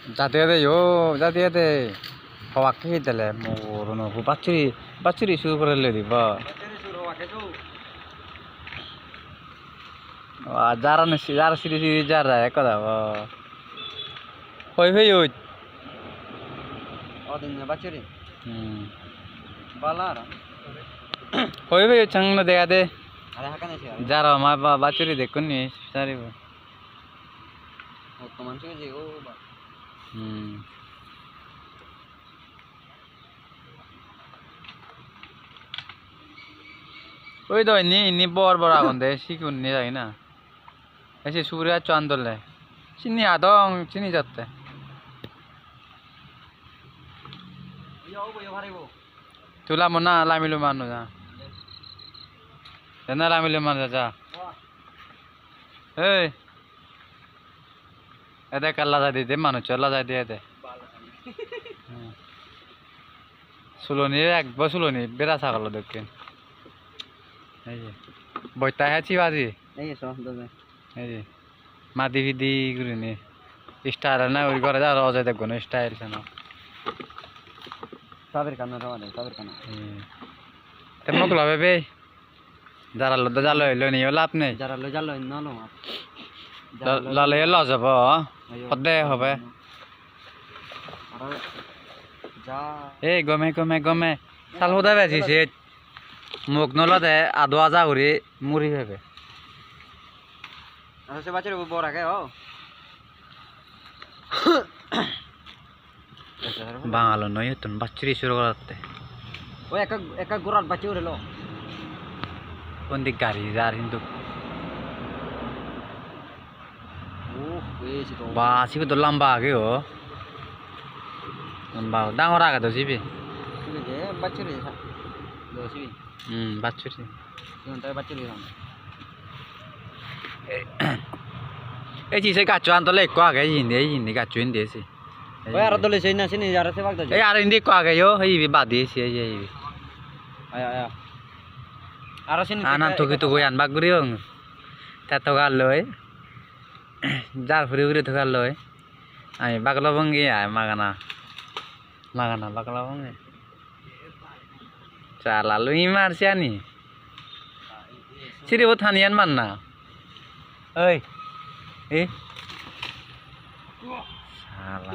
Jati yo, jati hawak kita le, mau rono ku bacuri suruh kerja di ba. Wah, jaran siri jara, ekor dah. Hoi yo. Oh, dengan bacuri. Balar. Hoi yo, cang no deka de. Ada hakan sih. Jara ma bacuri dekun ni, sari ba. Oh, teman sih je, oh, ba. ওই তো ইনি বড় বড় আগুন দেয় শিখুন নিয়ে যায় না এসে সূর্য চান্দলে চিনি আদং চিনি যাচ্ছে তুলা মনা লামিলু মানু যা জানা লামিলু মানু যা এই এতে কাল্লা যাই দিতে মানুষ চল্লা যাই দিয়ে দে সুলনি একবার সুলনি বেড়া ছাগল দেখেন এই যে বইতা আছি বাজি এই সব দবে এই যে মাদি ভিদি গুলি নি স্টাইল না ওই করে যা অজয় দেখো না স্টাইল কেন সাবের কানা রাওয়ালে সাবের কানা তেমন গুলো বেবে যারা লদ জালো হইলো নি লাভ নেই যারা লো জালো না লো লালে লজ যাব সদে হবে আর যা এই গমে গমে গমে সাল হুদা বেছিছে মুখ নলদে আদো আজা ঘুরি মুড়ি ভেবে আর সে বাচ্চার বড় আগে ও বাঙালো নয় তুমি বাচ্চুরি শুরু করতে ওই একা গোরার বাচ্চা উড়ে লো কোন দিক গাড়ি যার কিন্তু ও হয়েছে তো বা আসিবে তো লম্বা আগে ও লম্বা ডাঙর আগে তো জিবি ঠিক আছে বাচ্চা রে দোসি বাচ্চুরি কোনটা বাচ্চা রে এই চিসে গাছ আনতলে একটু আগে ইন্দি গাছ ইন্দিয়েছি ওই আর দলে সেই না সিনি আর সে বাগদা এই আর ইন্দি একটু আগে ইয়ো হইবি বাদ দিয়েছি এই আয়া আয়া আর সিনি আনান তুকি তুকি আনবাক গুরি হং তাতো গাল লই জার ফুরি ফুরি তো গাল লই আমি বাগলা ভঙ্গি আয় মাগানা বাগলা ভঙ্গি চালা লুই মারছি আনি সিরি ও থানিয়ান মান না ওই এ শালা